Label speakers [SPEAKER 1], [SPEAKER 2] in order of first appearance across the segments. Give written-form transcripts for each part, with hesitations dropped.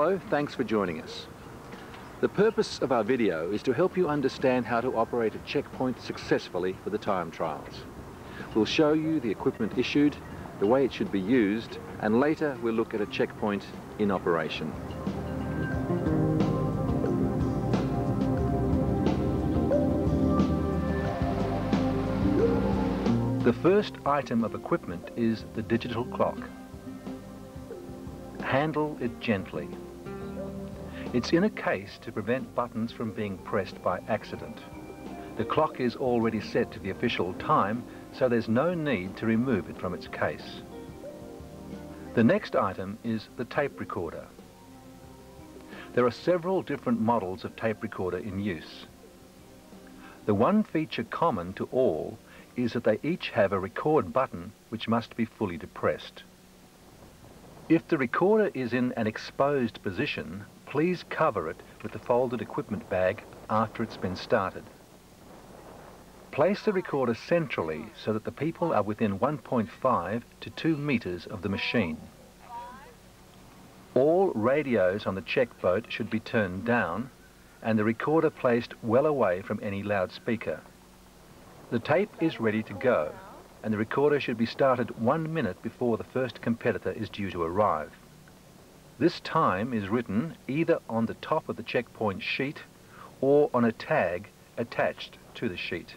[SPEAKER 1] Hello, thanks for joining us. The purpose of our video is to help you understand how to operate a checkpoint successfully for the time trials. We'll show you the equipment issued, the way it should be used, and later we'll look at a checkpoint in operation. The first item of equipment is the digital clock. Handle it gently. It's in a case to prevent buttons from being pressed by accident. The clock is already set to the official time, so there's no need to remove it from its case. The next item is the tape recorder. There are several different models of tape recorder in use. The one feature common to all is that they each have a record button which must be fully depressed. If the recorder is in an exposed position, please cover it with the folded equipment bag after it's been started. Place the recorder centrally so that the people are within 1.5 to 2 meters of the machine. All radios on the check boat should be turned down and the recorder placed well away from any loudspeaker. The tape is ready to go, and the recorder should be started 1 minute before the first competitor is due to arrive. This time is written either on the top of the checkpoint sheet or on a tag attached to the sheet.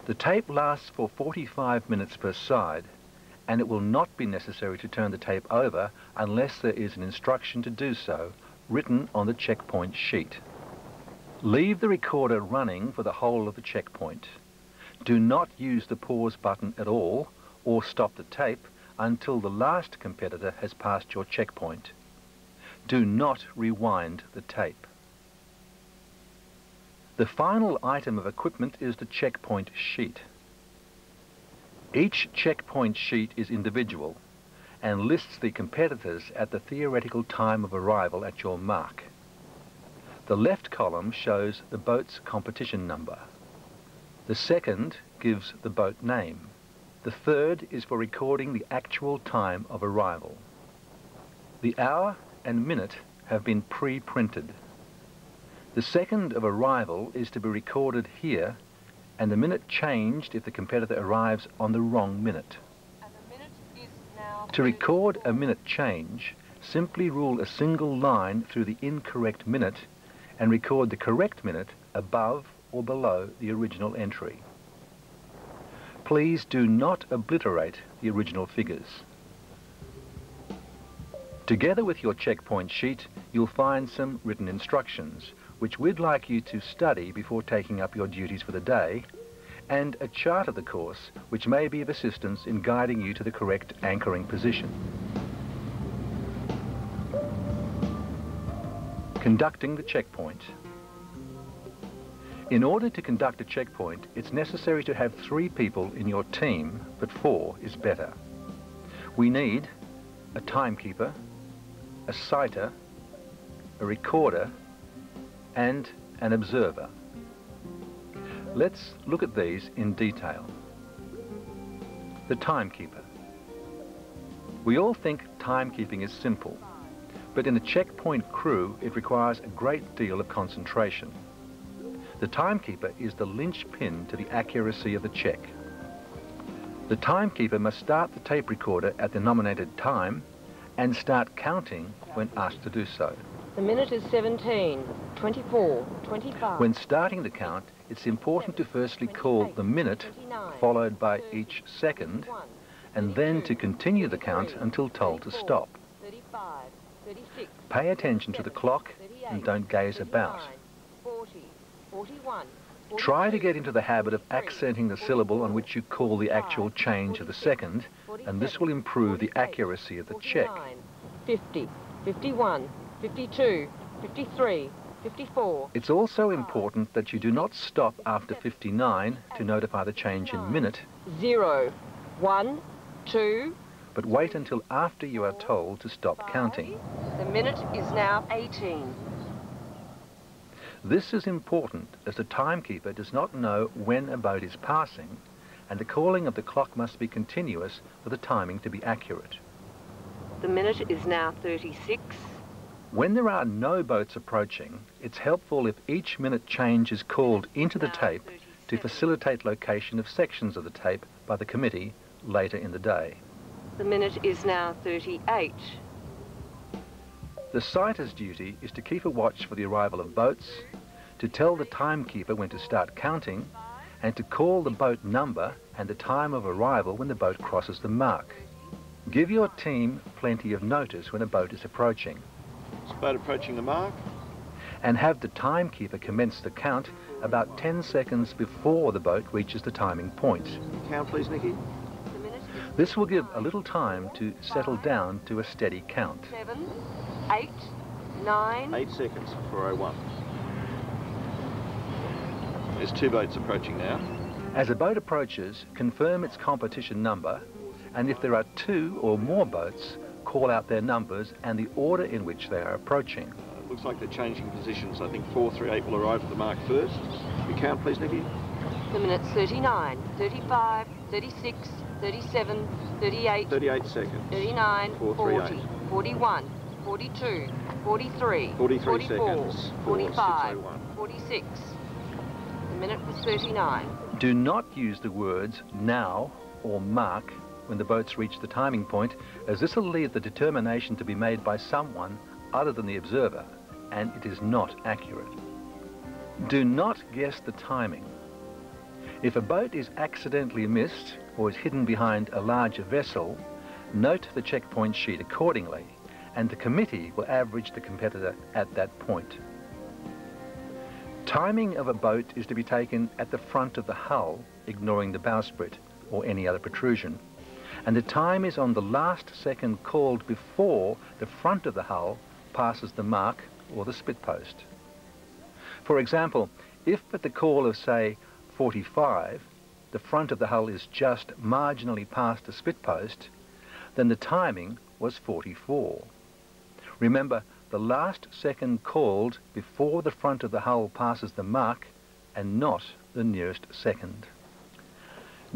[SPEAKER 1] The tape lasts for 45 minutes per side, and it will not be necessary to turn the tape over unless there is an instruction to do so written on the checkpoint sheet. Leave the recorder running for the whole of the checkpoint. Do not use the pause button at all or stop the tape until the last competitor has passed your checkpoint. Do not rewind the tape. The final item of equipment is the checkpoint sheet. Each checkpoint sheet is individual and lists the competitors at the theoretical time of arrival at your mark. The left column shows the boat's competition number. The second gives the boat name. The third is for recording the actual time of arrival. The hour and minute have been pre-printed. The second of arrival is to be recorded here and the minute changed if the competitor arrives on the wrong minute. To record a minute change, simply rule a single line through the incorrect minute and record the correct minute above or below the original entry. Please do not obliterate the original figures. Together with your checkpoint sheet, you'll find some written instructions, which we'd like you to study before taking up your duties for the day, and a chart of the course, which may be of assistance in guiding you to the correct anchoring position. Conducting the checkpoint. In order to conduct a checkpoint, it's necessary to have 3 people in your team, but 4 is better. We need a timekeeper, a sighter, a recorder, and an observer. Let's look at these in detail. The timekeeper. We all think timekeeping is simple, but in a checkpoint crew, it requires a great deal of concentration. The timekeeper is the linchpin to the accuracy of the check. The timekeeper must start the tape recorder at the nominated time and start counting when asked to do so.
[SPEAKER 2] The minute is 17, 24, 25.
[SPEAKER 1] When starting the count, it's important to firstly call the minute, followed by each second, and then to continue the count until told to stop. Pay attention to the clock and don't gaze about. Try to get into the habit of accenting the syllable on which you call the actual change of the second, and this will improve the accuracy of the check.
[SPEAKER 2] 50, 51, 52, 53, 54.
[SPEAKER 1] It's also important that you do not stop after 59 to notify the change in minute.
[SPEAKER 2] 0, 1, 2.
[SPEAKER 1] But wait until after you are told to stop counting.
[SPEAKER 2] The minute is now 18.
[SPEAKER 1] This is important as the timekeeper does not know when a boat is passing, and the calling of the clock must be continuous for the timing to be accurate.
[SPEAKER 2] The minute is now 36,
[SPEAKER 1] When there are no boats approaching, it's helpful if each minute change is called into the tape to facilitate location of sections of the tape by the committee later in the day.
[SPEAKER 2] The minute is now 38.
[SPEAKER 1] The sighter's duty is to keep a watch for the arrival of boats, to tell the timekeeper when to start counting, and to call the boat number and the time of arrival when the boat crosses the mark. Give your team plenty of notice when a boat is approaching.
[SPEAKER 3] It's boat approaching the mark.
[SPEAKER 1] And have the timekeeper commence the count about 10 seconds before the boat reaches the timing point.
[SPEAKER 3] Count please, Nikki.
[SPEAKER 1] This will give a little time to settle down to a steady count.
[SPEAKER 2] 7, 8, 9...
[SPEAKER 3] 8 seconds for 4:01. There's 2 boats approaching now.
[SPEAKER 1] As a boat approaches, confirm its competition number, and if there are 2 or more boats, call out their numbers and the order in which they are approaching.
[SPEAKER 3] It looks like they're changing positions. I think 438 will arrive at the mark first. You count please, Nikki.
[SPEAKER 2] The minute's 39, 35, 36, 37, 38,
[SPEAKER 3] 38 seconds.
[SPEAKER 2] 39, 40,
[SPEAKER 3] 438.
[SPEAKER 2] 41, 42, 43,
[SPEAKER 3] 43
[SPEAKER 2] 44,
[SPEAKER 3] seconds.
[SPEAKER 2] 45,
[SPEAKER 3] 4601.
[SPEAKER 2] 46. The minute was 39.
[SPEAKER 1] Do not use the words now or mark when the boats reach the timing point, as this will leave the determination to be made by someone other than the observer, and it is not accurate. Do not guess the timing. If a boat is accidentally missed or is hidden behind a larger vessel, note the checkpoint sheet accordingly, and the committee will average the competitor at that point. Timing of a boat is to be taken at the front of the hull, ignoring the bowsprit or any other protrusion, and the time is on the last second called before the front of the hull passes the mark or the spit post. For example, if at the call of, say, 45, the front of the hull is just marginally past the spit post, then the timing was 44. Remember, the last second called before the front of the hull passes the mark and not the nearest second.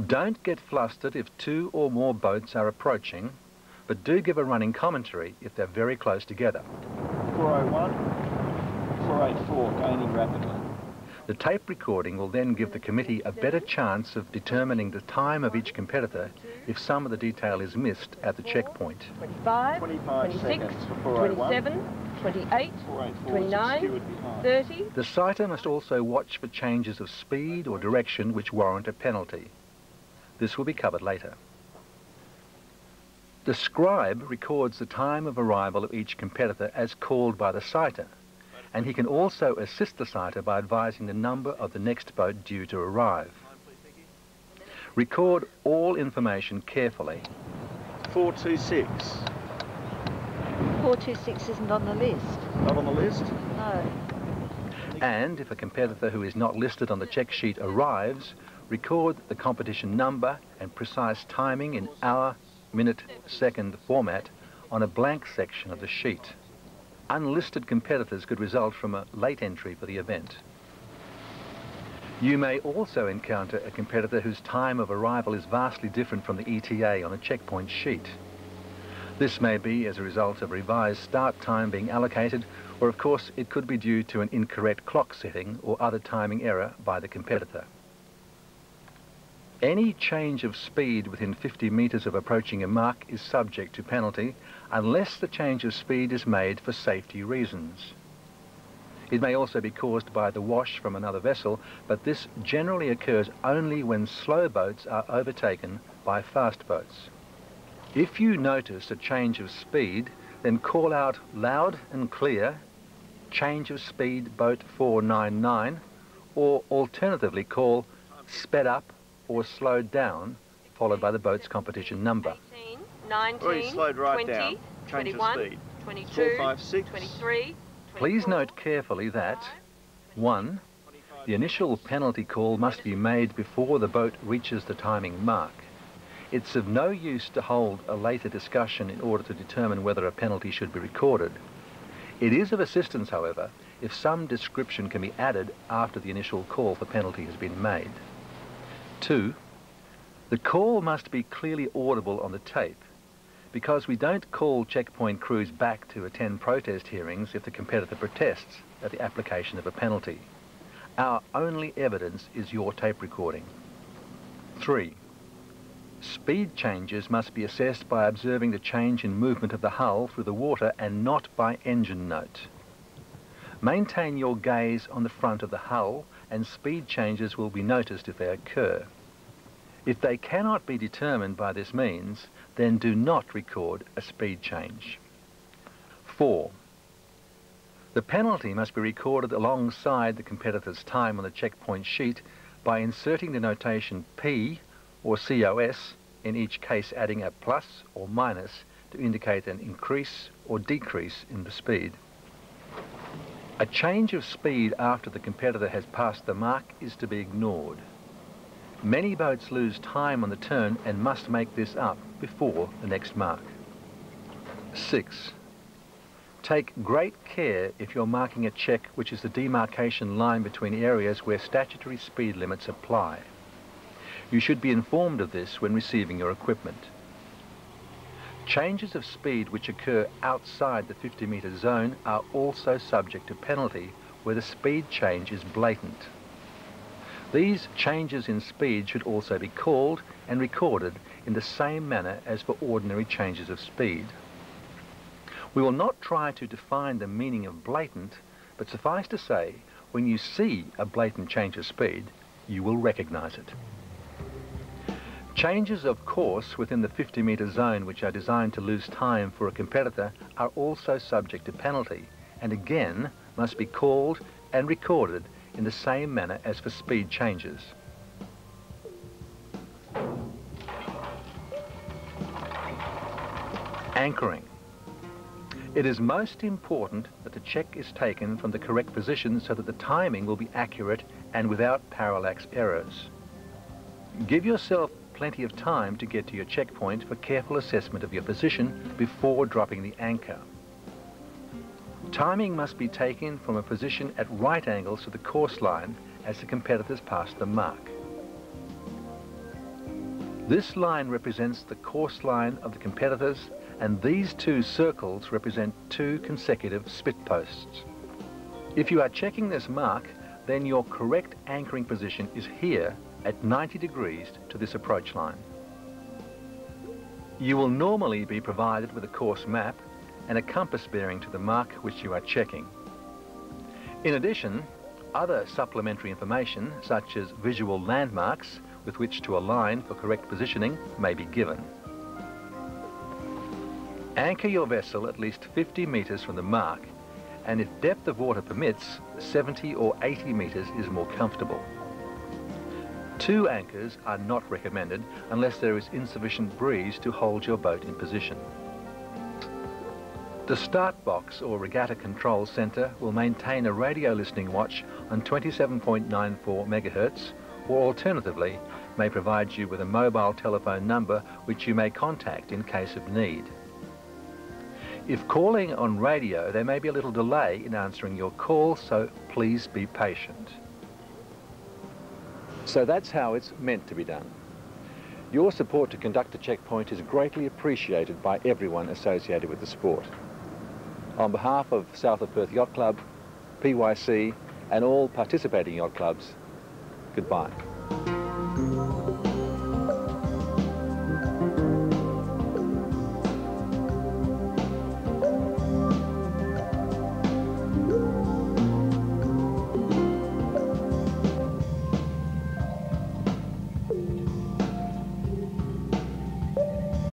[SPEAKER 1] Don't get flustered if 2 or more boats are approaching, but do give a running commentary if they're very close together.
[SPEAKER 3] 401, 484, gaining rapidly.
[SPEAKER 1] The tape recording will then give the committee a better chance of determining the time of each competitor if some of the detail is missed at the checkpoint.
[SPEAKER 2] 25, 26,
[SPEAKER 3] seconds for 401.
[SPEAKER 2] 27, 28,
[SPEAKER 3] 484
[SPEAKER 2] 29,
[SPEAKER 3] skewered behind.
[SPEAKER 2] 30.
[SPEAKER 1] The sighter must also watch for changes of speed or direction which warrant a penalty. This will be covered later. The scribe records the time of arrival of each competitor as called by the sighter, and he can also assist the sighter by advising the number of the next boat due to arrive. Record all information carefully.
[SPEAKER 3] 426.
[SPEAKER 4] 426 isn't on the list.
[SPEAKER 3] Not on the list?
[SPEAKER 4] No.
[SPEAKER 1] And if a competitor who is not listed on the check sheet arrives, record the competition number and precise timing in hour, minute, second format on a blank section of the sheet. Unlisted competitors could result from a late entry for the event. You may also encounter a competitor whose time of arrival is vastly different from the ETA on a checkpoint sheet. This may be as a result of revised start time being allocated, or of course it could be due to an incorrect clock setting or other timing error by the competitor. Any change of speed within 50 metres of approaching a mark is subject to penalty unless the change of speed is made for safety reasons. It may also be caused by the wash from another vessel, but this generally occurs only when slow boats are overtaken by fast boats. If you notice a change of speed, then call out loud and clear, change of speed boat 499, or alternatively call sped up or slowed down, followed by the boat's competition number.
[SPEAKER 2] 18, 19,
[SPEAKER 3] Already slowed right
[SPEAKER 2] 20,
[SPEAKER 3] down. Change of
[SPEAKER 2] 21,
[SPEAKER 3] speed.
[SPEAKER 2] 22,
[SPEAKER 3] 456.
[SPEAKER 2] 23,
[SPEAKER 1] Please note carefully that 1. The initial penalty call must be made before the boat reaches the timing mark. It's of no use to hold a later discussion in order to determine whether a penalty should be recorded. It is of assistance, however, if some description can be added after the initial call for penalty has been made. 2. The call must be clearly audible on the tape, because we don't call checkpoint crews back to attend protest hearings if the competitor protests at the application of a penalty. Our only evidence is your tape recording. 3. Speed changes must be assessed by observing the change in movement of the hull through the water and not by engine note. Maintain your gaze on the front of the hull and speed changes will be noticed if they occur. If they cannot be determined by this means, then do not record a speed change. 4. The penalty must be recorded alongside the competitor's time on the checkpoint sheet by inserting the notation P or COS, in each case adding a plus or minus to indicate an increase or decrease in the speed. A change of speed after the competitor has passed the mark is to be ignored. Many boats lose time on the turn and must make this up before the next mark. 6. Take great care if you're marking a check which is the demarcation line between areas where statutory speed limits apply. You should be informed of this when receiving your equipment. Changes of speed which occur outside the 50-metre zone are also subject to penalty where the speed change is blatant. These changes in speed should also be called and recorded in the same manner as for ordinary changes of speed. We will not try to define the meaning of blatant, but suffice to say, when you see a blatant change of speed, you will recognise it. Changes of course within the 50-metre zone which are designed to lose time for a competitor are also subject to penalty and again must be called and recorded in the same manner as for speed changes. Anchoring. It is most important that the check is taken from the correct position so that the timing will be accurate and without parallax errors. Give yourself plenty of time to get to your checkpoint for careful assessment of your position before dropping the anchor. Timing must be taken from a position at right angles to the course line as the competitors pass the mark. This line represents the course line of the competitors, and these two circles represent two consecutive spit posts. If you are checking this mark, then your correct anchoring position is here at 90 degrees to this approach line. You will normally be provided with a course map and a compass bearing to the mark which you are checking. In addition, other supplementary information such as visual landmarks with which to align for correct positioning may be given. Anchor your vessel at least 50 metres from the mark, and if depth of water permits, 70 or 80 metres is more comfortable. 2 anchors are not recommended unless there is insufficient breeze to hold your boat in position. The start box or regatta control centre will maintain a radio listening watch on 27.94 MHz, or alternatively may provide you with a mobile telephone number which you may contact in case of need. If calling on radio, there may be a little delay in answering your call, so please be patient. So that's how it's meant to be done. Your support to conduct a checkpoint is greatly appreciated by everyone associated with the sport. On behalf of South of Perth Yacht Club, PYC and all participating yacht clubs, goodbye.